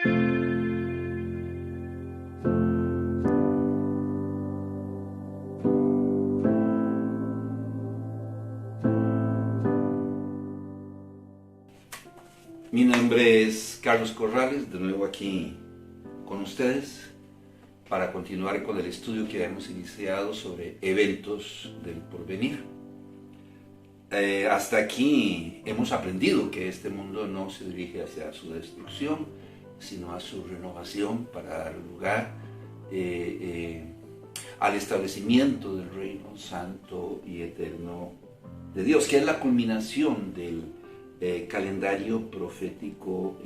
Mi nombre es Carlos Corrales, de nuevo aquí con ustedes para continuar con el estudio que hemos iniciado sobre eventos del porvenir. Hasta aquí hemos aprendido que este mundo no se dirige hacia su destrucción, sino a su renovación para dar lugar al establecimiento del reino santo y eterno de Dios, que es la culminación del calendario profético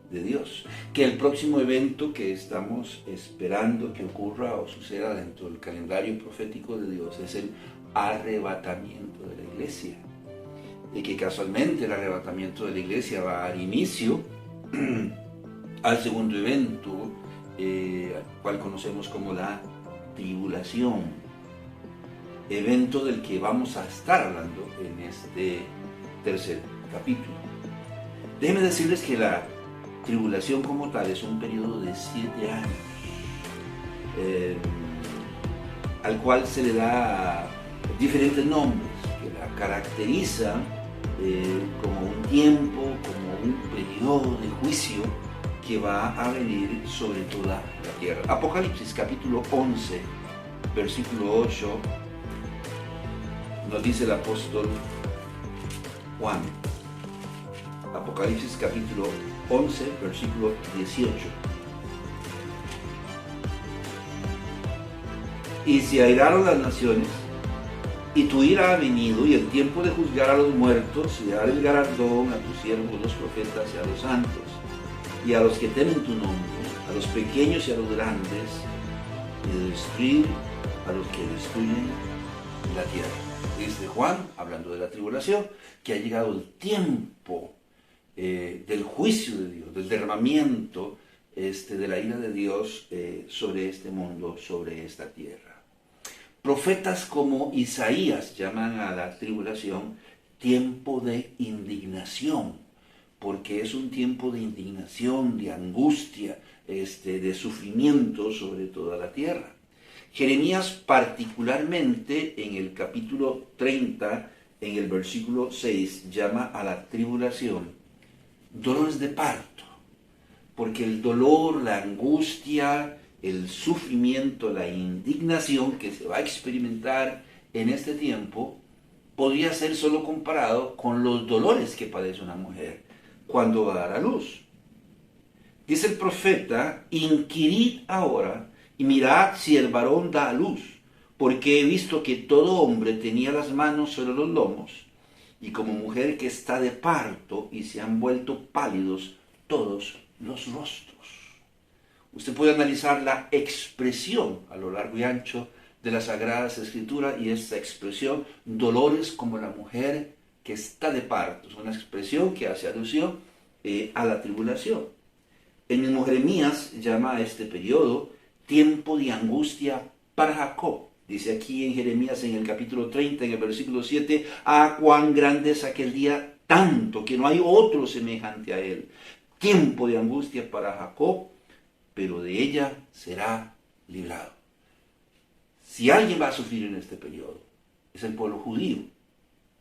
de Dios. Que el próximo evento que estamos esperando que ocurra o suceda dentro del calendario profético de Dios es el arrebatamiento de la iglesia. Y que casualmente el arrebatamiento de la iglesia va a dar inicio al segundo evento, al cual conocemos como la tribulación. Evento del que vamos a estar hablando en este tercer capítulo. Déjenme decirles que la tribulación como tal es un periodo de 7 años, al cual se le da diferentes nombres, que la caracterizan como un tiempo, como un periodo de juicio que va a venir sobre toda la tierra. Apocalipsis capítulo 11, versículo 8, nos dice el apóstol Juan. Apocalipsis capítulo 11, versículo 18. Y se airaron las naciones, y tu ira ha venido, y el tiempo de juzgar a los muertos, y de dar el galardón a tus siervos los profetas y a los santos, y a los que temen tu nombre, a los pequeños y a los grandes, y de destruir a los que destruyen la tierra. Dice Juan, hablando de la tribulación, que ha llegado el tiempo del juicio de Dios, del derramamiento de la ira de Dios sobre este mundo, sobre esta tierra. Profetas como Isaías llaman a la tribulación tiempo de indignación, porque es un tiempo de indignación, de angustia, de sufrimiento sobre toda la tierra. Jeremías particularmente en el capítulo 30, en el versículo 6, llama a la tribulación dolores de parto, porque el dolor, la angustia, el sufrimiento, la indignación que se va a experimentar en este tiempo podría ser solo comparado con los dolores que padece una mujer cuando va a dar a luz. Dice el profeta: inquirid ahora y mirad si el varón da a luz, porque he visto que todo hombre tenía las manos sobre los lomos, y como mujer que está de parto, y se han vuelto pálidos todos los rostros. Usted puede analizar la expresión a lo largo y ancho de las Sagradas Escrituras, y esta expresión, dolores como la mujer que está de parto, es una expresión que hace alusión a la tribulación. El mismo Jeremías llama a este periodo tiempo de angustia para Jacob. Dice aquí en Jeremías en el capítulo 30, en el versículo 7, cuán grande es aquel día, tanto que no hay otro semejante a él. Tiempo de angustia para Jacob, pero de ella será librado. Si alguien va a sufrir en este periodo, es el pueblo judío,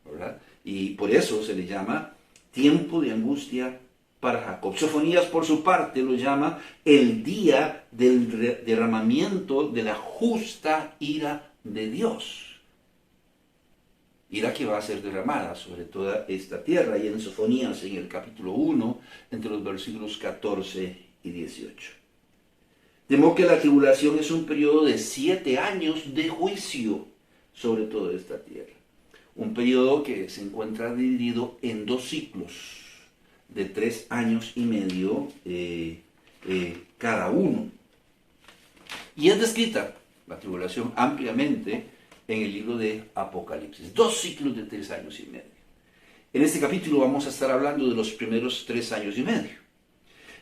¿verdad? Y por eso se le llama tiempo de angustia para Jacob. Sofonías, por su parte, lo llama el día del derramamiento de la justa ira de Dios. Ira que va a ser derramada sobre toda esta tierra. Y en Sofonías, en el capítulo 1, entre los versículos 14 y 18. De modo que la tribulación es un periodo de 7 años de juicio sobre toda esta tierra. Un periodo que se encuentra dividido en 2 ciclos de 3 años y medio cada uno. Y es descrita la tribulación ampliamente en el libro de Apocalipsis. 2 ciclos de 3 años y medio. En este capítulo vamos a estar hablando de los primeros 3 años y medio.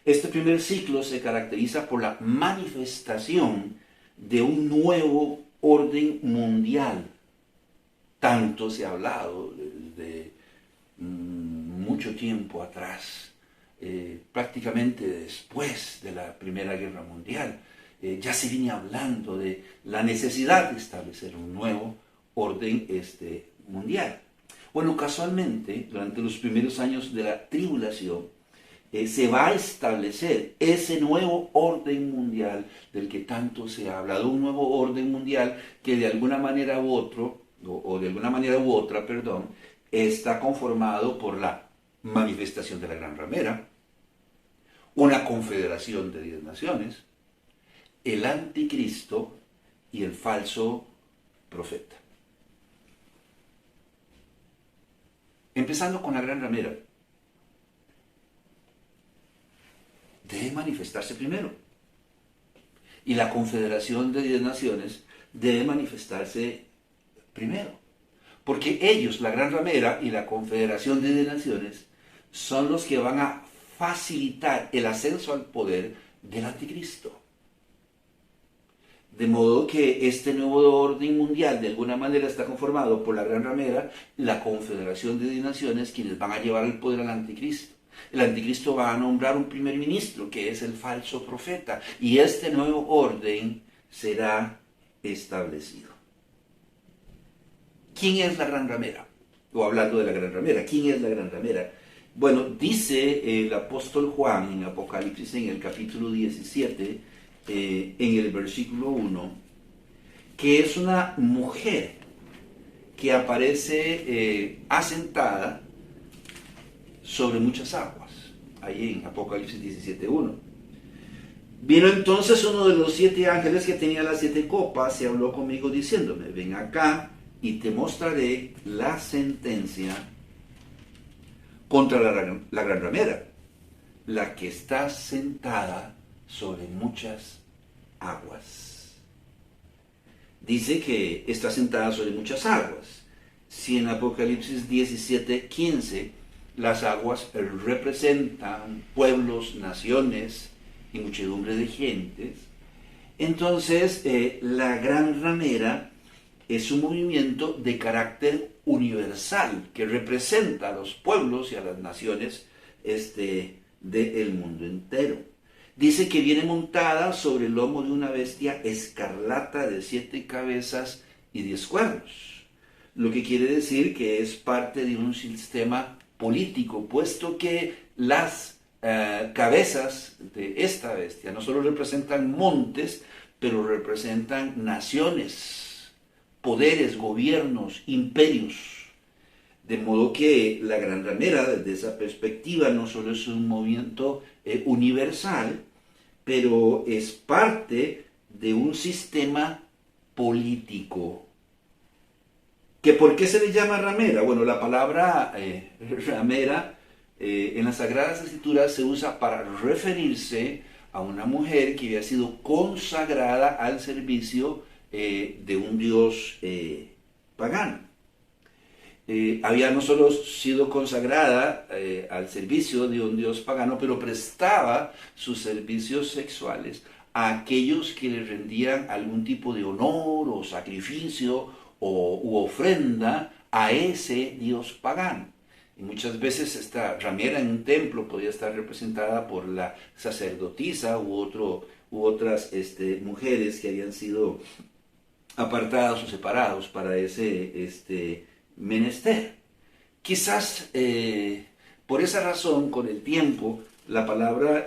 Este primer ciclo se caracteriza por la manifestación de un nuevo orden mundial. Tanto se ha hablado desde mucho tiempo atrás prácticamente después de la Primera Guerra Mundial. Ya se viene hablando de la necesidad de establecer un nuevo orden mundial. Bueno, casualmente, durante los primeros años de la tribulación, se va a establecer ese nuevo orden mundial del que tanto se ha hablado, un nuevo orden mundial que de alguna manera u de alguna manera u otra, perdón, está conformado por la manifestación de la Gran Ramera, una confederación de 10 naciones, el anticristo y el falso profeta. Empezando con la Gran Ramera, debe manifestarse primero. Y la confederación de 10 naciones debe manifestarse primero. Porque ellos, la Gran Ramera y la confederación de 10 naciones, son los que van a facilitar el ascenso al poder del anticristo. De modo que este nuevo orden mundial de alguna manera está conformado por la Gran Ramera, la confederación de 10 naciones, quienes van a llevar el poder al anticristo. El anticristo va a nombrar un primer ministro, que es el falso profeta, y este nuevo orden será establecido. ¿Quién es la Gran Ramera? O hablando de la Gran Ramera, ¿quién es la Gran Ramera? Bueno, dice el apóstol Juan en Apocalipsis, en el capítulo 17, en el versículo 1, que es una mujer que aparece asentada sobre muchas aguas, ahí en Apocalipsis 17:1. Vino entonces uno de los 7 ángeles que tenía las 7 copas y habló conmigo diciéndome: ven acá y te mostraré la sentencia contra la Gran Ramera, la que está sentada sobre muchas aguas. Dice que está sentada sobre muchas aguas. Si en Apocalipsis 17:15 las aguas representan pueblos, naciones y muchedumbre de gentes, entonces la Gran Ramera es un movimiento de carácter universal que representa a los pueblos y a las naciones del mundo entero. Dice que viene montada sobre el lomo de una bestia escarlata de 7 cabezas y 10 cuernos, lo que quiere decir que es parte de un sistema político, puesto que las cabezas de esta bestia no solo representan montes, pero representan naciones, poderes, gobiernos, imperios. De modo que la Gran Ramera, desde esa perspectiva, no solo es un movimiento universal, pero es parte de un sistema político. ¿Que por qué se le llama ramera? Bueno, la palabra ramera en las Sagradas Escrituras se usa para referirse a una mujer que había sido consagrada al servicio de un dios pagano. Había no solo sido consagrada al servicio de un dios pagano, pero prestaba sus servicios sexuales a aquellos que le rendían algún tipo de honor o sacrificio u ofrenda a ese dios pagano. Y muchas veces esta ramera en un templo podía estar representada por la sacerdotisa u otras mujeres que habían sido apartadas o separados para ese menester. Quizás por esa razón, con el tiempo, la palabra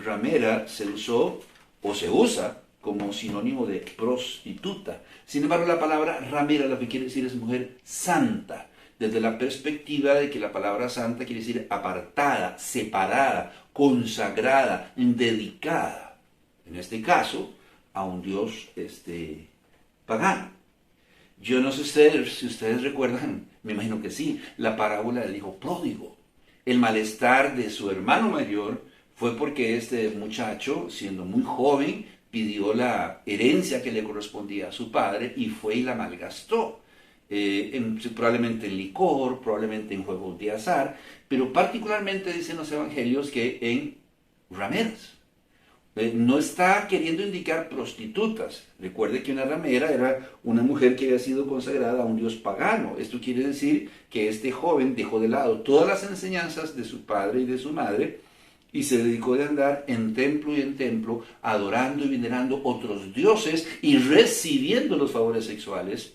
ramera se usó o se usa como sinónimo de prostituta. Sin embargo, la palabra ramera lo que quiere decir es mujer santa, desde la perspectiva de que la palabra santa quiere decir apartada, separada, consagrada, dedicada, en este caso, a un dios pagano. Yo no sé si ustedes recuerdan, me imagino que sí, la parábola del hijo pródigo. El malestar de su hermano mayor fue porque este muchacho, siendo muy joven, pidió la herencia que le correspondía a su padre y fue y la malgastó. Probablemente en licor, probablemente en juegos de azar, pero particularmente dicen los evangelios que en rameras. No está queriendo indicar prostitutas. Recuerde que una ramera era una mujer que había sido consagrada a un dios pagano. Esto quiere decir que este joven dejó de lado todas las enseñanzas de su padre y de su madre y se dedicó de andar en templo y en templo, adorando y venerando otros dioses y recibiendo los favores sexuales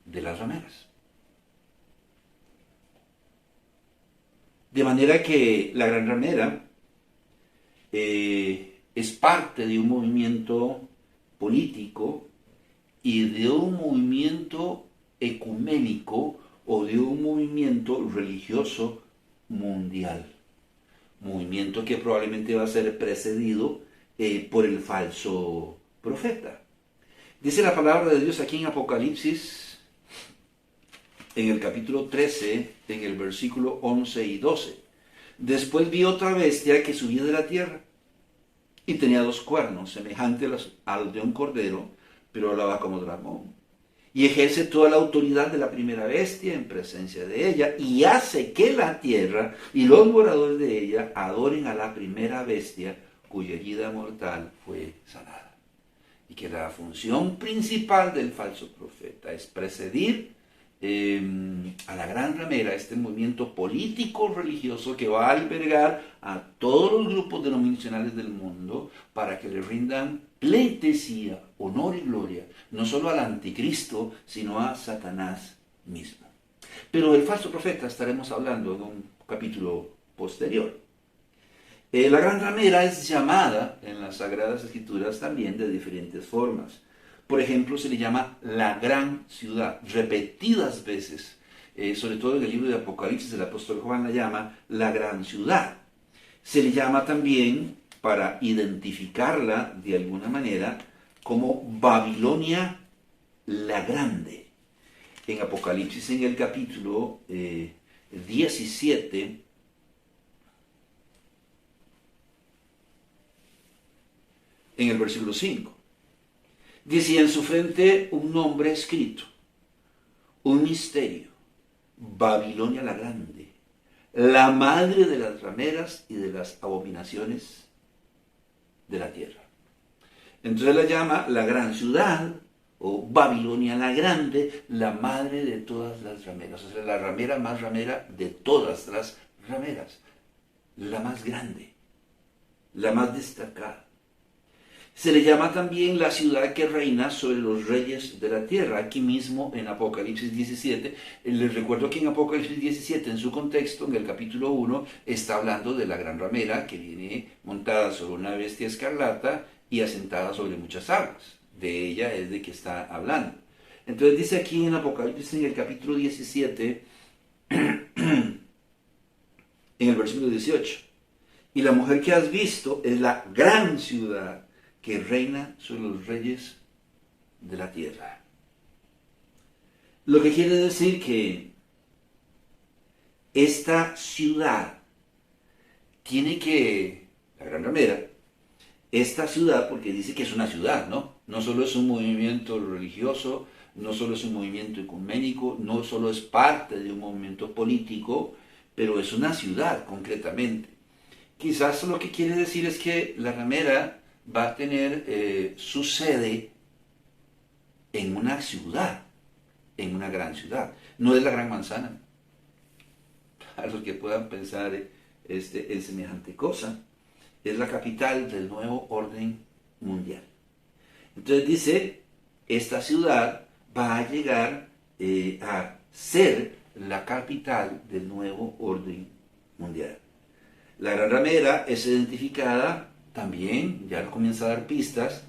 de las rameras. De manera que la Gran Ramera es parte de un movimiento político y de un movimiento ecuménico o de un movimiento religioso mundial. Movimiento que probablemente va a ser precedido por el falso profeta. Dice la palabra de Dios aquí en Apocalipsis, en el capítulo 13, en el versículo 11 y 12. Después vi otra bestia que subía de la tierra y tenía 2 cuernos, semejantes a los de un cordero, pero hablaba como dragón. Y ejerce toda la autoridad de la primera bestia en presencia de ella, y hace que la tierra y los moradores de ella adoren a la primera bestia, cuya herida mortal fue sanada. Y que la función principal del falso profeta es precedir a la Gran Ramera, este movimiento político-religioso que va a albergar a todos los grupos denominacionales del mundo para que le rindan pleitesía, honor y gloria, no solo al anticristo, sino a Satanás mismo. Pero del falso profeta estaremos hablando en un capítulo posterior. La Gran Ramera es llamada en las Sagradas Escrituras también de diferentes formas. Por ejemplo, se le llama la gran ciudad, repetidas veces, sobre todo en el libro de Apocalipsis, el apóstol Juan la llama la gran ciudad. Se le llama también, para identificarla de alguna manera, como Babilonia la Grande. En Apocalipsis, en el capítulo 17, en el versículo 5. Dice, en su frente un nombre escrito, un misterio, Babilonia la Grande, la madre de las rameras y de las abominaciones de la tierra. Entonces la llama la gran ciudad, o Babilonia la Grande, la madre de todas las rameras, o sea, la ramera más ramera de todas las rameras, la más grande, la más destacada. Se le llama también la ciudad que reina sobre los reyes de la tierra. Aquí mismo en Apocalipsis 17, les recuerdo que en Apocalipsis 17, en su contexto, en el capítulo 1, está hablando de la gran ramera que viene montada sobre una bestia escarlata y asentada sobre muchas aguas. De ella es de que está hablando. Entonces dice aquí en Apocalipsis, en el capítulo 17, en el versículo 18, y la mujer que has visto es la gran ciudad que reina sobre los reyes de la tierra. Lo que quiere decir que esta ciudad tiene que, la Gran Ramera, esta ciudad, porque dice que es una ciudad, ¿no? No solo es un movimiento religioso, no solo es un movimiento ecuménico, no solo es parte de un movimiento político, pero es una ciudad concretamente. Quizás lo que quiere decir es que la ramera va a tener su sede en una ciudad, en una gran ciudad. No es la Gran Manzana, a los que puedan pensar en semejante cosa. Es la capital del nuevo orden mundial. Entonces dice, esta ciudad va a llegar a ser la capital del nuevo orden mundial. La Gran Ramera es identificada también, ya comienza a dar pistas,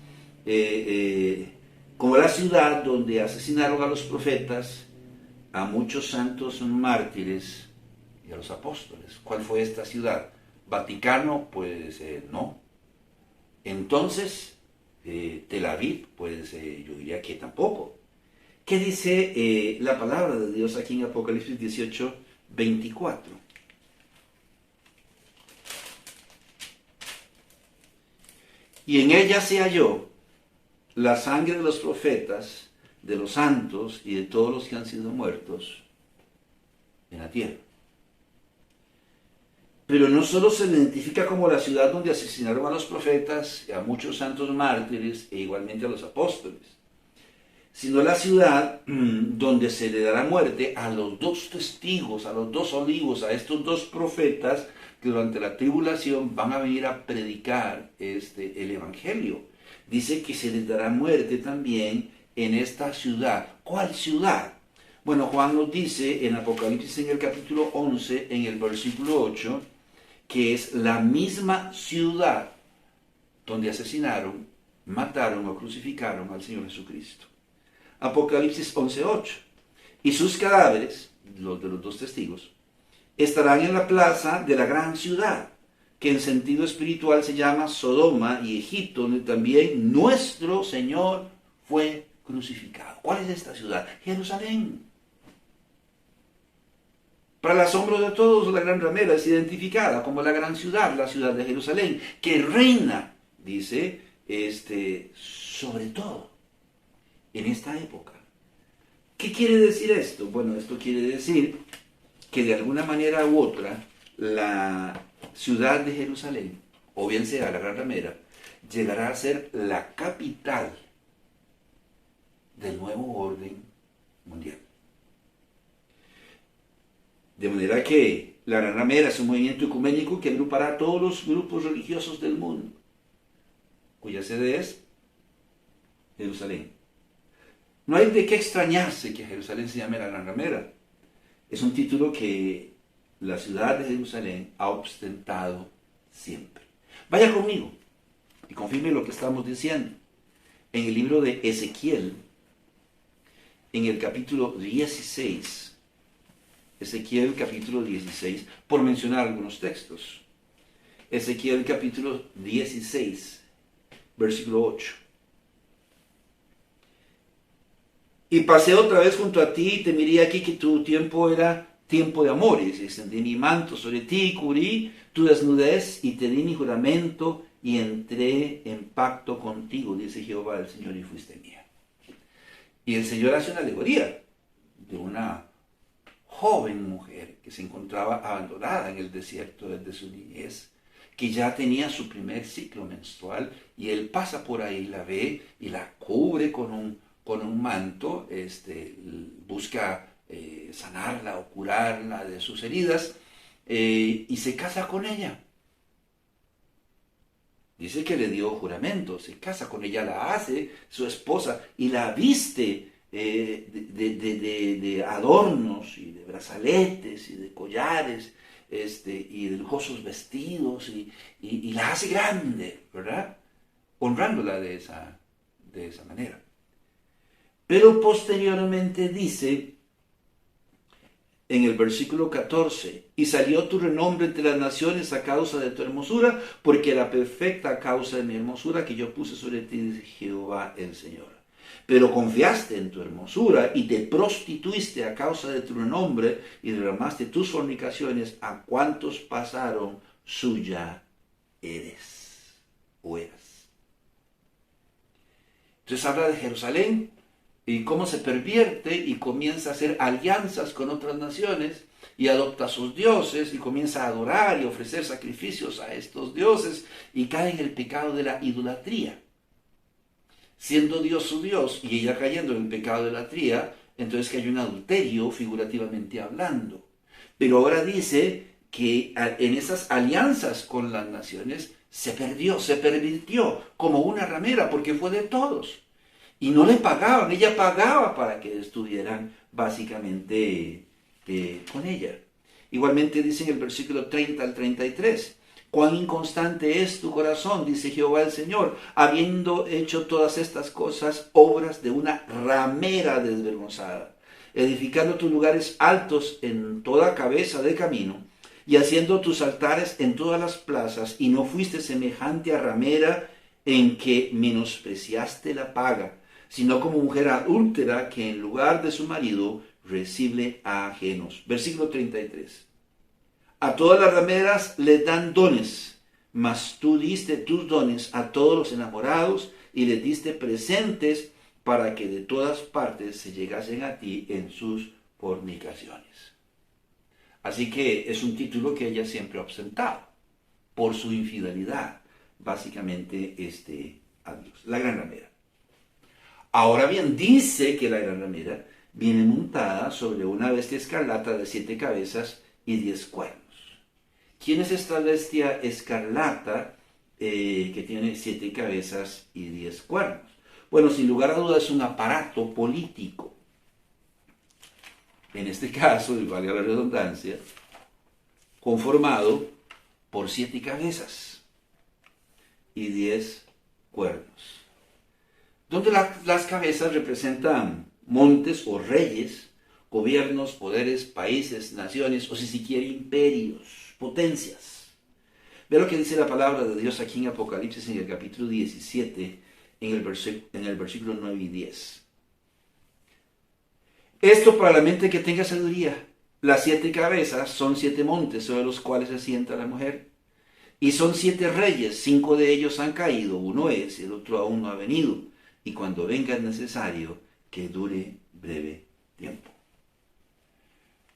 como la ciudad donde asesinaron a los profetas, a muchos santos mártires y a los apóstoles. ¿Cuál fue esta ciudad? ¿Vaticano? Pues no. Entonces, Tel Aviv, pues yo diría que tampoco. ¿Qué dice la palabra de Dios aquí en Apocalipsis 18, 24? Y en ella se halló la sangre de los profetas, de los santos y de todos los que han sido muertos en la tierra. Pero no solo se le identifica como la ciudad donde asesinaron a los profetas, a muchos santos mártires e igualmente a los apóstoles, sino la ciudad donde se le dará muerte a los 2 testigos, a los 2 olivos, a estos 2 profetas que durante la tribulación van a venir a predicar el Evangelio. Dice que se les dará muerte también en esta ciudad. ¿Cuál ciudad? Bueno, Juan nos dice en Apocalipsis en el capítulo 11, en el versículo 8, que es la misma ciudad donde asesinaron, mataron o crucificaron al Señor Jesucristo. Apocalipsis 11:8. Y sus cadáveres, los de los dos testigos, estarán en la plaza de la gran ciudad, que en sentido espiritual se llama Sodoma y Egipto, donde también nuestro Señor fue crucificado. ¿Cuál es esta ciudad? Jerusalén. Para el asombro de todos, la gran ramera es identificada como la gran ciudad, la ciudad de Jerusalén, que reina, dice, sobre todo en esta época. ¿Qué quiere decir esto? Bueno, esto quiere decir que de alguna manera u otra, la ciudad de Jerusalén, o bien sea la gran ramera, llegará a ser la capital del nuevo orden mundial. De manera que la gran ramera es un movimiento ecuménico que agrupará a todos los grupos religiosos del mundo, cuya sede es Jerusalén. No hay de qué extrañarse que Jerusalén se llame la gran ramera. Es un título que la ciudad de Jerusalén ha ostentado siempre. Vaya conmigo y confirme lo que estamos diciendo. En el libro de Ezequiel, en el capítulo 16, Ezequiel capítulo 16, por mencionar algunos textos. Ezequiel capítulo 16, versículo 8. Y pasé otra vez junto a ti y te miré aquí que tu tiempo era tiempo de amores. Extendí mi manto sobre ti y cubrí tu desnudez y te di mi juramento y entré en pacto contigo, dice Jehová el Señor, y fuiste mía. Y el Señor hace una alegoría de una joven mujer que se encontraba abandonada en el desierto desde su niñez, que ya tenía su primer ciclo menstrual, y él pasa por ahí, la ve y la cubre con un manto, busca sanarla o curarla de sus heridas, y se casa con ella. Dice que le dio juramento, se casa con ella, la hace su esposa y la viste de adornos y de brazaletes y de collares y de lujosos vestidos y la hace grande, ¿verdad? Honrándola de esa manera. Pero posteriormente dice en el versículo 14, y salió tu renombre entre las naciones a causa de tu hermosura, porque la perfecta causa de mi hermosura que yo puse sobre ti, dice Jehová el Señor. Pero confiaste en tu hermosura y te prostituiste a causa de tu renombre y derramaste tus fornicaciones a cuantos pasaron, suya eres o eras. Entonces habla de Jerusalén y cómo se pervierte y comienza a hacer alianzas con otras naciones y adopta a sus dioses y comienza a adorar y ofrecer sacrificios a estos dioses y cae en el pecado de la idolatría. Siendo Dios su Dios y ella cayendo en el pecado de la idolatría, entonces que hay un adulterio figurativamente hablando. Pero ahora dice que en esas alianzas con las naciones se perdió, se pervirtió como una ramera porque fue de todos. Y no le pagaban, ella pagaba para que estuvieran básicamente con ella. Igualmente dice en el versículo 30 al 33, cuán inconstante es tu corazón, dice Jehová el Señor, habiendo hecho todas estas cosas, obras de una ramera desvergonzada, edificando tus lugares altos en toda cabeza de camino, y haciendo tus altares en todas las plazas, y no fuiste semejante a ramera en que menospreciaste la paga, sino como mujer adúltera que en lugar de su marido recibe a ajenos. Versículo 33. A todas las rameras les dan dones, mas tú diste tus dones a todos los enamorados y les diste presentes para que de todas partes se llegasen a ti en sus fornicaciones. Así que es un título que ella siempre ha ostentado por su infidelidad, básicamente a Dios, la gran ramera. Ahora bien, dice que la gran ramera viene montada sobre una bestia escarlata de 7 cabezas y 10 cuernos. ¿Quién es esta bestia escarlata que tiene 7 cabezas y 10 cuernos? Bueno, sin lugar a dudas es un aparato político. En este caso, y valga la redundancia, conformado por 7 cabezas y 10 cuernos. Donde las cabezas representan montes o reyes, gobiernos, poderes, países, naciones, o si se quiere imperios, potencias. Ve lo que dice la palabra de Dios aquí en Apocalipsis en el capítulo 17, en el versículo 9 y 10. Esto para la mente que tenga sabiduría. Las 7 cabezas son 7 montes sobre los cuales se sienta la mujer. Y son 7 reyes, 5 de ellos han caído, uno es, el otro aún no ha venido. Y cuando venga es necesario que dure breve tiempo.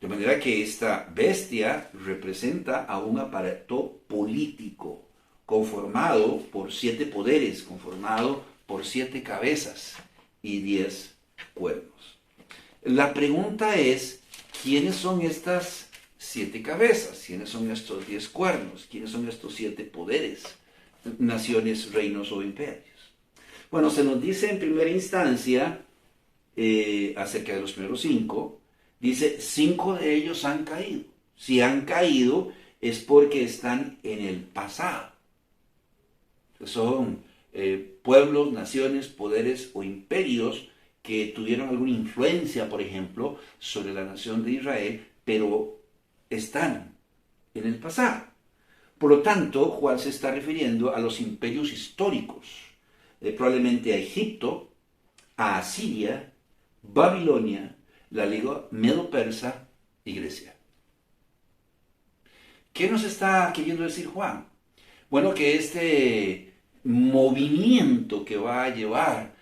De manera que esta bestia representa a un aparato político conformado por 7 poderes, conformado por 7 cabezas y 10 cuernos. La pregunta es, ¿quiénes son estas 7 cabezas? ¿Quiénes son estos 10 cuernos? ¿Quiénes son estos 7 poderes? Naciones, reinos o imperios. Bueno, se nos dice en primera instancia, acerca de los primeros 5, dice, 5 de ellos han caído. Si han caído es porque están en el pasado. Son pueblos, naciones, poderes o imperios que tuvieron alguna influencia, por ejemplo, sobre la nación de Israel, pero están en el pasado. Por lo tanto, Juan se está refiriendo a los imperios históricos, probablemente a Egipto, a Asiria, Babilonia, la Liga Medo-Persa y Grecia. ¿Qué nos está queriendo decir Juan? Bueno, que este movimiento que va a llevar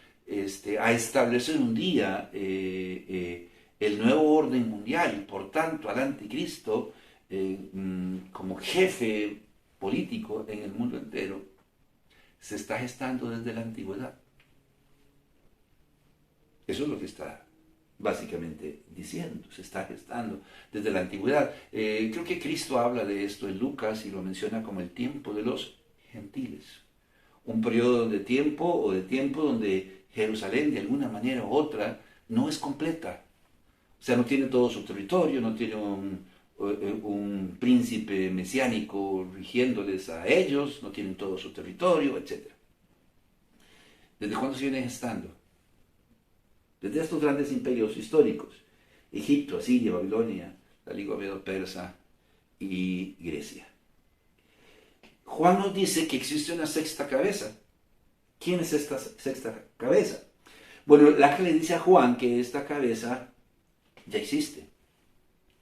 a establecer un día el nuevo orden mundial y por tanto al anticristo como jefe político en el mundo entero, se está gestando desde la antigüedad. Eso es lo que está básicamente diciendo, se está gestando desde la antigüedad. Creo que Cristo habla de esto en Lucas y lo menciona como el tiempo de los gentiles. Un periodo de tiempo donde Jerusalén de alguna manera u otra no es completa. O sea, no tiene todo su territorio, no tiene un príncipe mesiánico rigiéndoles a ellos, no tienen todo su territorio, etc. ¿Desde cuándo se viene gestando? Desde estos grandes imperios históricos, Egipto, Asiria, Babilonia, la Liga Medo-Persa y Grecia. Juan nos dice que existe una 6ª cabeza. ¿Quién es esta 6ª cabeza? Bueno, el ángel le dice a Juan que esta cabeza ya existe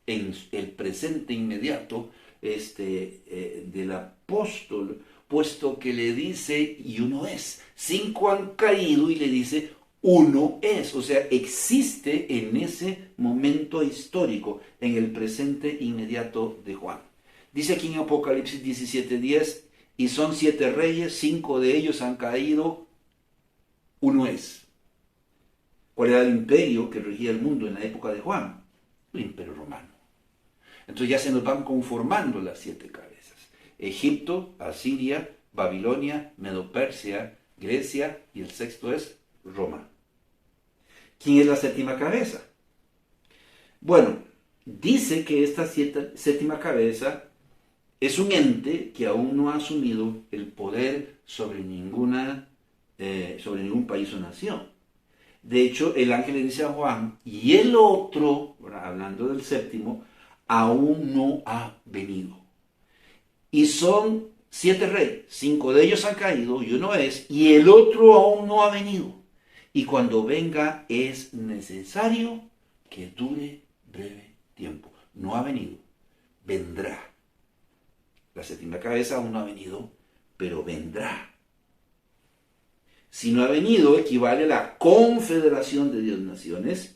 en el presente inmediato del apóstol, puesto que le dice, y uno es. 5 han caído y le dice, uno es. O sea, existe en ese momento histórico, en el presente inmediato de Juan. Dice aquí en Apocalipsis 17:10, y son 7 reyes, 5 de ellos han caído, uno es. ¿Cuál era el imperio que regía el mundo en la época de Juan? El imperio romano. Entonces ya se nos van conformando las 7 cabezas. Egipto, Asiria, Babilonia, Medo-Persia, Grecia y el 6º es Roma. ¿Quién es la 7ª cabeza? Bueno, dice que esta 7ª cabeza es un ente que aún no ha asumido el poder sobre ningún país o nación. De hecho, el ángel le dice a Juan, y el otro, hablando del 7º, aún no ha venido. Y son 7 reyes, 5 de ellos han caído y uno es, y el otro aún no ha venido. Y cuando venga es necesario que dure breve tiempo. No ha venido, vendrá. La 7ª cabeza aún no ha venido, pero vendrá. Si no ha venido, equivale a la confederación de 10 naciones,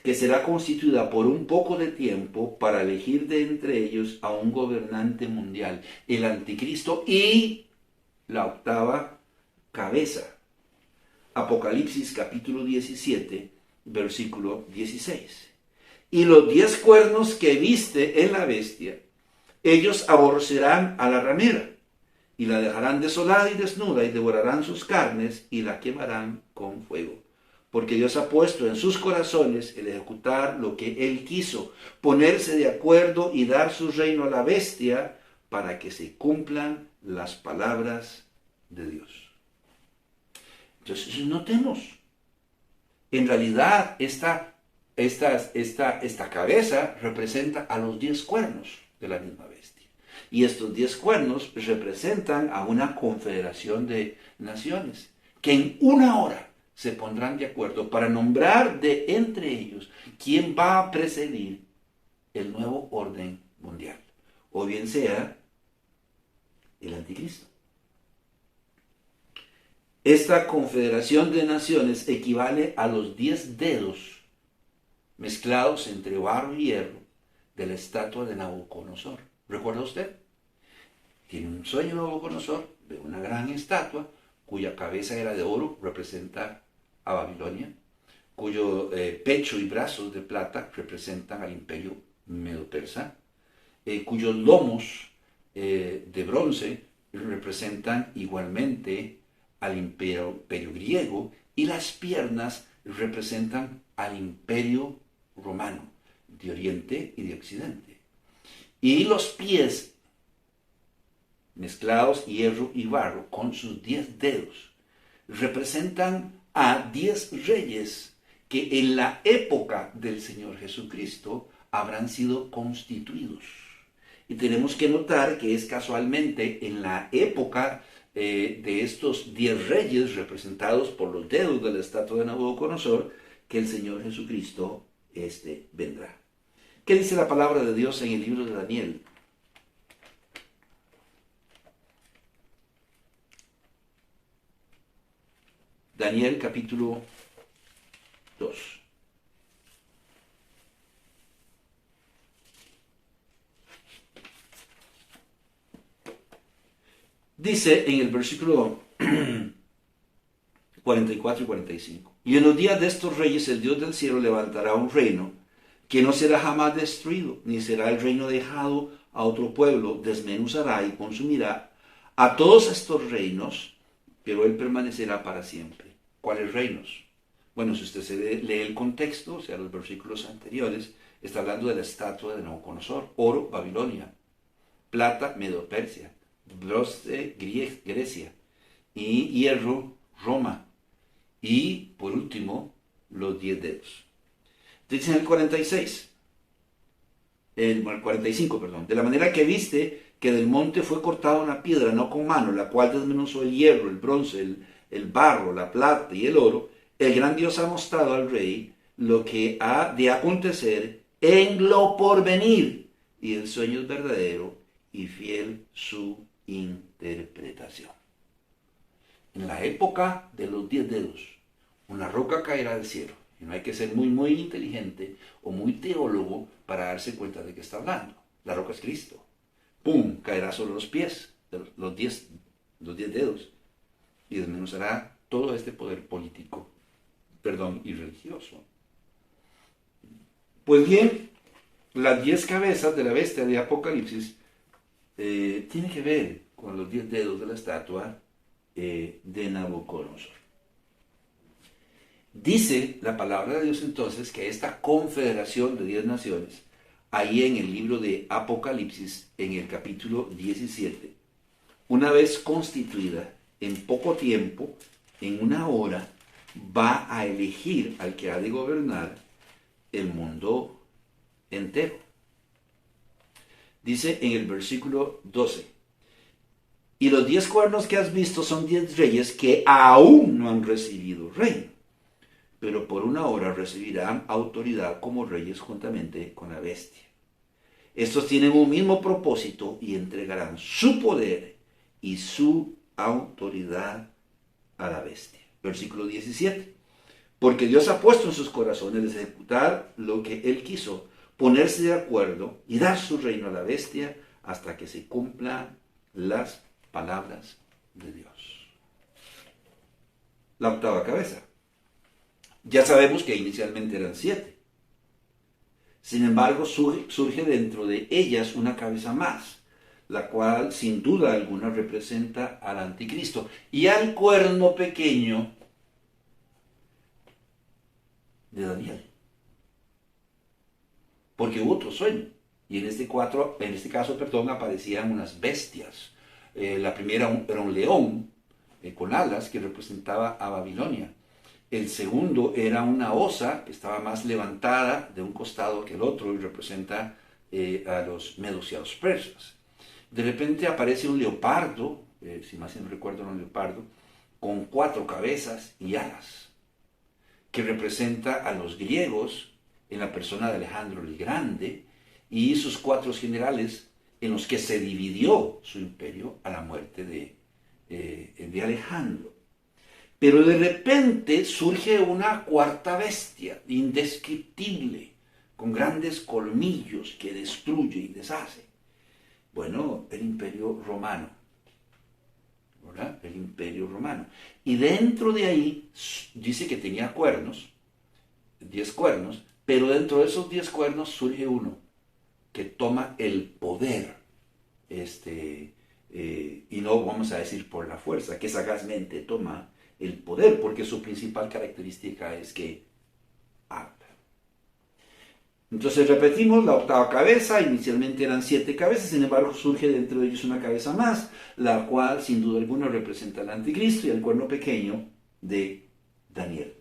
que será constituida por un poco de tiempo para elegir de entre ellos a un gobernante mundial, el anticristo y la 8ª cabeza. Apocalipsis capítulo 17, versículo 16. Y los 10 cuernos que viste en la bestia Ellos aborrecerán a la ramera y la dejarán desolada y desnuda y devorarán sus carnes y la quemarán con fuego. Porque Dios ha puesto en sus corazones el ejecutar lo que Él quiso, ponerse de acuerdo y dar su reino a la bestia para que se cumplan las palabras de Dios. Entonces, notemos, en realidad esta cabeza representa a los 10 cuernos de la misma bestia. Y estos 10 cuernos representan a una confederación de naciones que en una hora se pondrán de acuerdo para nombrar de entre ellos quién va a presidir el nuevo orden mundial. O bien sea el anticristo. Esta confederación de naciones equivale a los 10 dedos mezclados entre barro y hierro de la estatua de Nabucodonosor. ¿Recuerda usted? Tiene un sueño Nabucodonosor de una gran estatua cuya cabeza era de oro, representa a Babilonia, cuyo pecho y brazos de plata representan al imperio medo-persa, cuyos lomos de bronce representan igualmente al imperio griego y las piernas representan al imperio romano de Oriente y de Occidente. Y los pies mezclados hierro y barro con sus 10 dedos representan a 10 reyes que en la época del Señor Jesucristo habrán sido constituidos. Y tenemos que notar que es casualmente en la época de estos 10 reyes representados por los dedos de la estatua de Nabucodonosor que el Señor Jesucristo vendrá. ¿Qué dice la palabra de Dios en el libro de Daniel? Daniel capítulo 2. Dice en el versículo 44 y 45. Y en los días de estos reyes el Dios del cielo levantará un reino que no será jamás destruido, ni será el reino dejado a otro pueblo, desmenuzará y consumirá a todos estos reinos, pero él permanecerá para siempre. ¿Cuáles reinos? Bueno, si usted lee el contexto, o sea, los versículos anteriores, está hablando de la estatua de Nabucodonosor. Oro, Babilonia. Plata, Medo-Persia. Bronce, Grecia. Y hierro, Roma. Y, por último, los 10 dedos. Dice en el 45, perdón. De la manera que viste que del monte fue cortada una piedra, no con mano, la cual desmenuzó el hierro, el bronce, el barro, la plata y el oro, el gran Dios ha mostrado al rey lo que ha de acontecer en lo porvenir, y el sueño es verdadero y fiel su interpretación. En la época de los 10 dedos, una roca caerá del cielo, y no hay que ser muy inteligente o muy teólogo para darse cuenta de que está hablando. La roca es Cristo. ¡Pum! Caerá sobre los pies, los 10 dedos, y desmenuzará todo este poder político, y religioso. Pues bien, las 10 cabezas de la bestia de Apocalipsis tiene que ver con los 10 dedos de la estatua de Nabucodonosor. Dice la palabra de Dios entonces que esta confederación de 10 naciones, ahí en el libro de Apocalipsis, en el capítulo 17, una vez constituida, en poco tiempo, en una hora, va a elegir al que ha de gobernar el mundo entero. Dice en el versículo 12, y los 10 cuernos que has visto son 10 reyes que aún no han recibido reino, pero por una hora recibirán autoridad como reyes juntamente con la bestia. Estos tienen un mismo propósito y entregarán su poder y su autoridad a la bestia. Versículo 17. Porque Dios ha puesto en sus corazones ejecutar lo que Él quiso, ponerse de acuerdo y dar su reino a la bestia hasta que se cumplan las palabras de Dios. La octava cabeza. Ya sabemos que inicialmente eran 7. Sin embargo, surge dentro de ellas una cabeza más, la cual sin duda alguna representa al anticristo y al cuerno pequeño de Daniel. Porque hubo otro sueño, y en este caso, aparecían unas bestias. La primera era un león con alas que representaba a Babilonia. El segundo era una osa que estaba más levantada de un costado que el otro y representa a los medos y a los persas. De repente aparece un leopardo, si más no recuerdo, un leopardo, con 4 cabezas y alas, que representa a los griegos en la persona de Alejandro el Grande y sus 4 generales en los que se dividió su imperio a la muerte de Alejandro. Pero de repente surge una cuarta bestia, indescriptible, con grandes colmillos que destruye y deshace. Bueno, el imperio romano, ¿verdad? El imperio romano. Y dentro de ahí dice que tenía cuernos, 10 cuernos, pero dentro de esos 10 cuernos surge uno que toma el poder, y no vamos a decir por la fuerza, que sagazmente toma el poder, porque su principal característica es que habla. Entonces repetimos, la octava cabeza, inicialmente eran 7 cabezas, sin embargo surge dentro de ellos una cabeza más, la cual sin duda alguna representa al anticristo y el cuerno pequeño de Daniel.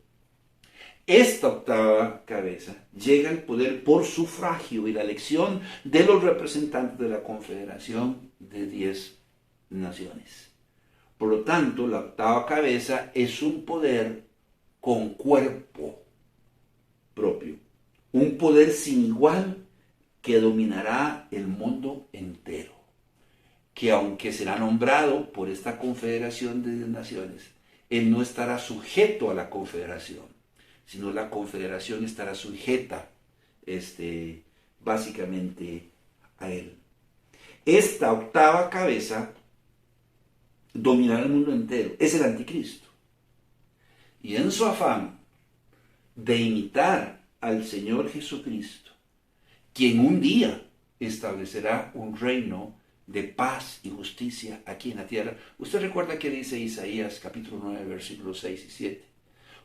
Esta octava cabeza llega al poder por sufragio y la elección de los representantes de la confederación de 10 naciones. Por lo tanto, la octava cabeza es un poder con cuerpo propio, un poder sin igual que dominará el mundo entero, que aunque será nombrado por esta confederación de 10 naciones, él no estará sujeto a la confederación, sino la confederación estará sujeta básicamente a él. Esta octava cabeza dominará el mundo entero, es el anticristo. Y en su afán de imitar al Señor Jesucristo, quien un día establecerá un reino de paz y justicia aquí en la tierra. Usted recuerda que dice Isaías capítulo 9, versículos 6 y 7.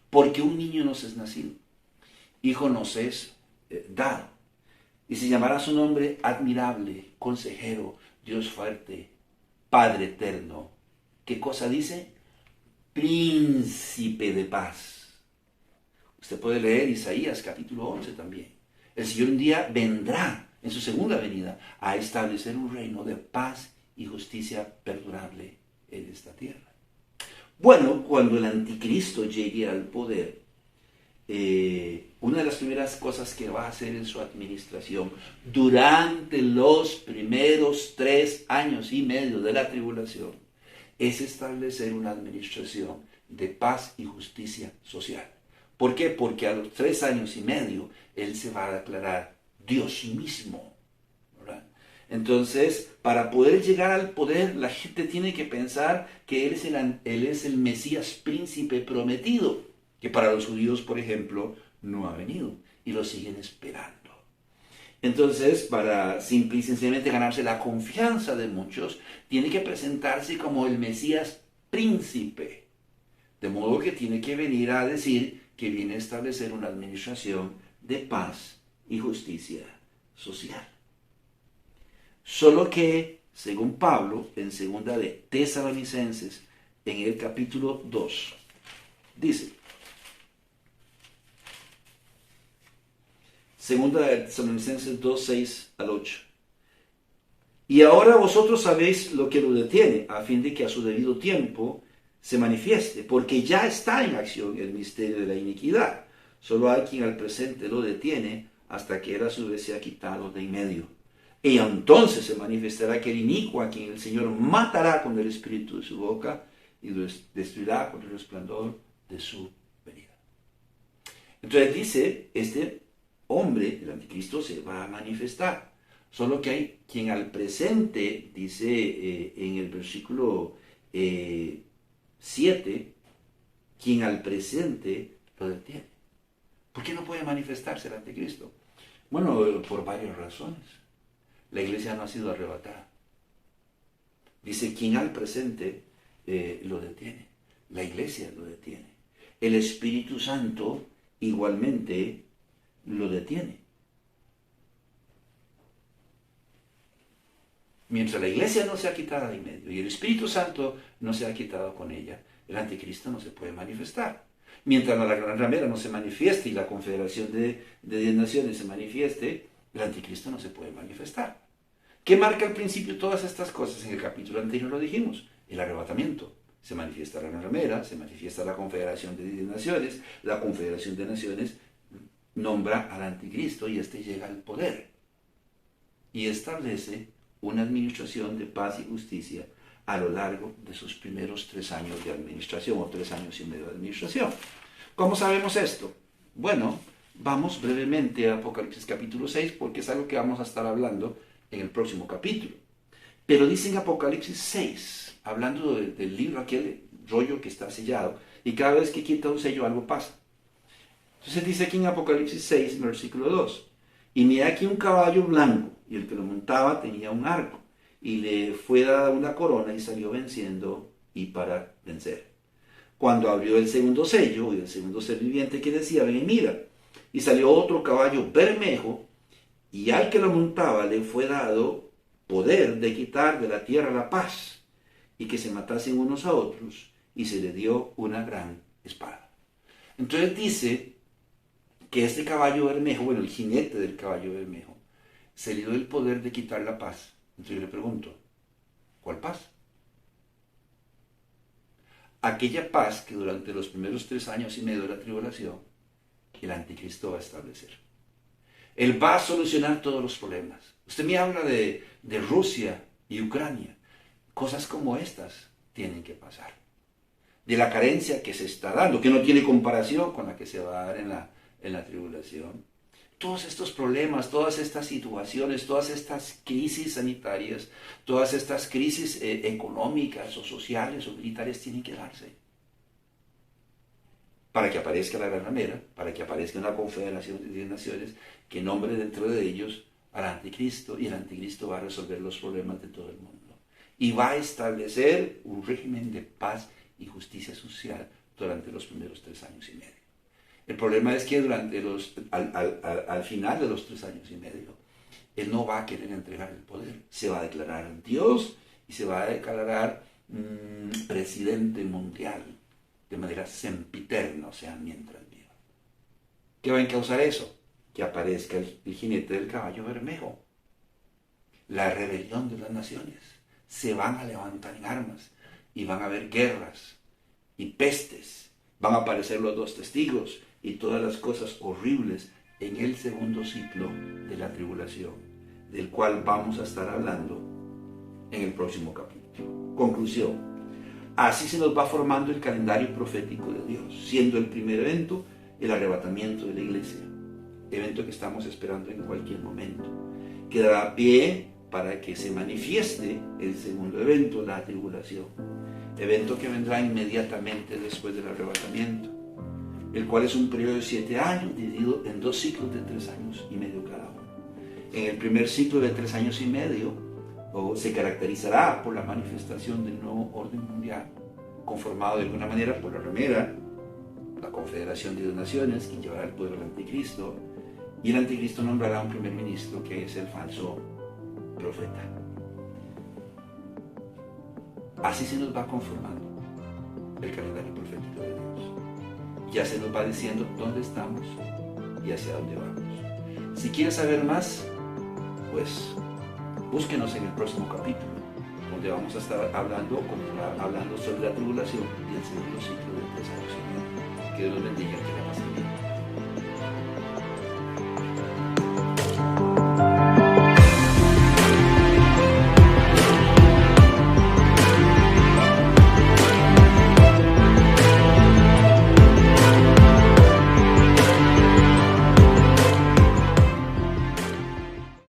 Porque un niño nos es nacido, hijo nos es dado, y se llamará su nombre admirable, consejero, Dios fuerte, Padre eterno. ¿Qué cosa dice? Príncipe de paz. Usted puede leer Isaías capítulo 11 también. El Señor un día vendrá en su segunda venida a establecer un reino de paz y justicia perdurable en esta tierra. Bueno, cuando el anticristo llegue al poder, una de las primeras cosas que va a hacer en su administración durante los primeros 3 años y medio de la tribulación es establecer una administración de paz y justicia social. ¿Por qué? Porque a los 3 años y medio él se va a declarar Dios mismo, ¿verdad? Entonces, para poder llegar al poder, la gente tiene que pensar que él es el Mesías príncipe prometido, que para los judíos, por ejemplo, no ha venido y lo siguen esperando. Entonces, para simple y sencillamente ganarse la confianza de muchos, tiene que presentarse como el Mesías príncipe, de modo que tiene que venir a decir que viene a establecer una administración de paz y justicia social. Solo que, según Pablo, en segunda de Tesalonicenses, en el capítulo 2, dice, segunda de Tesalonicenses 2, 6 al 8, y ahora vosotros sabéis lo que lo detiene, a fin de que a su debido tiempo se manifieste, porque ya está en acción el misterio de la iniquidad. Solo hay quien al presente lo detiene hasta que él a su vez sea quitado de en medio. Y entonces se manifestará aquel inicuo a quien el Señor matará con el espíritu de su boca y destruirá con el resplandor de su venida. Entonces dice, este hombre, el anticristo, se va a manifestar. Solo que hay quien al presente, dice en el versículo 7, quien al presente lo detiene. ¿Por qué no puede manifestarse el anticristo? Bueno, por varias razones. La iglesia no ha sido arrebatada. Dice, quien al presente lo detiene. La iglesia lo detiene. El Espíritu Santo igualmente lo detiene. Mientras la iglesia no sea quitada de en medio y el Espíritu Santo no se ha quitado con ella, el anticristo no se puede manifestar. Mientras la gran ramera no se manifieste y la confederación de 10 naciones se manifieste, el anticristo no se puede manifestar. ¿Qué marca al principio todas estas cosas? En el capítulo anterior lo dijimos, el arrebatamiento. Se manifiesta la gran ramera, se manifiesta la confederación de 10 naciones, la confederación de naciones nombra al anticristo y éste llega al poder y establece una administración de paz y justicia a lo largo de sus primeros 3 años de administración o 3 años y medio de administración. ¿Cómo sabemos esto? Bueno, vamos brevemente a Apocalipsis capítulo 6 porque es algo que vamos a estar hablando en el próximo capítulo. Pero dice en Apocalipsis 6, hablando del libro, aquel rollo que está sellado, y cada vez que quita un sello algo pasa. Entonces dice aquí en Apocalipsis 6, versículo 2, y miré aquí un caballo blanco, y el que lo montaba tenía un arco, y le fue dada una corona y salió venciendo y para vencer. Cuando abrió el segundo sello, y el segundo ser viviente que decía, ven y mira, y salió otro caballo bermejo, y al que lo montaba le fue dado poder de quitar de la tierra la paz, y que se matasen unos a otros, y se le dio una gran espada. Entonces dice que este caballo bermejo, bueno, el jinete del caballo bermejo, se le dio el poder de quitar la paz. Entonces yo le pregunto, ¿cuál paz? Aquella paz que durante los primeros 3 años y medio de la tribulación, el anticristo va a establecer. Él va a solucionar todos los problemas. Usted me habla de Rusia y Ucrania. Cosas como estas tienen que pasar. De la carencia que se está dando, que no tiene comparación con la que se va a dar en la tribulación. Todos estos problemas, todas estas situaciones, todas estas crisis sanitarias, todas estas crisis económicas o sociales o militares tienen que darse. Para que aparezca la gran ramera, para que aparezca una confederación de 10 naciones que nombre dentro de ellos al anticristo, y el anticristo va a resolver los problemas de todo el mundo. Y va a establecer un régimen de paz y justicia social durante los primeros 3 años y medio. El problema es que al final de los 3 años y medio, él no va a querer entregar el poder. Se va a declarar Dios y se va a declarar presidente mundial de manera sempiterna, o sea, mientras viva. ¿Qué va a causar eso? Que aparezca el jinete del caballo bermejo. La rebelión de las naciones. Se van a levantar en armas y van a haber guerras y pestes. Van a aparecer los 2 testigos y todas las cosas horribles en el segundo ciclo de la tribulación, del cual vamos a estar hablando en el próximo capítulo. Conclusión. Así se nos va formando el calendario profético de Dios, siendo el primer evento el arrebatamiento de la iglesia, evento que estamos esperando en cualquier momento. Quedará a pie para que se manifieste el segundo evento, la tribulación, evento que vendrá inmediatamente después del arrebatamiento, el cual es un periodo de 7 años dividido en 2 ciclos de 3 años y medio cada uno. En el primer ciclo de 3 años y medio se caracterizará por la manifestación del nuevo orden mundial, conformado de alguna manera por la ramera, la confederación de 2 naciones, quien llevará el poder al anticristo, y el anticristo nombrará un primer ministro que es el falso profeta. Así se nos va conformando el calendario profético de Dios. Ya se nos va diciendo dónde estamos y hacia dónde vamos. Si quieres saber más, pues búsquenos en el próximo capítulo, donde vamos a estar hablando sobre la tribulación y el segundo ciclo de 3 años y medio. Que Dios los bendiga, que la pasen bien.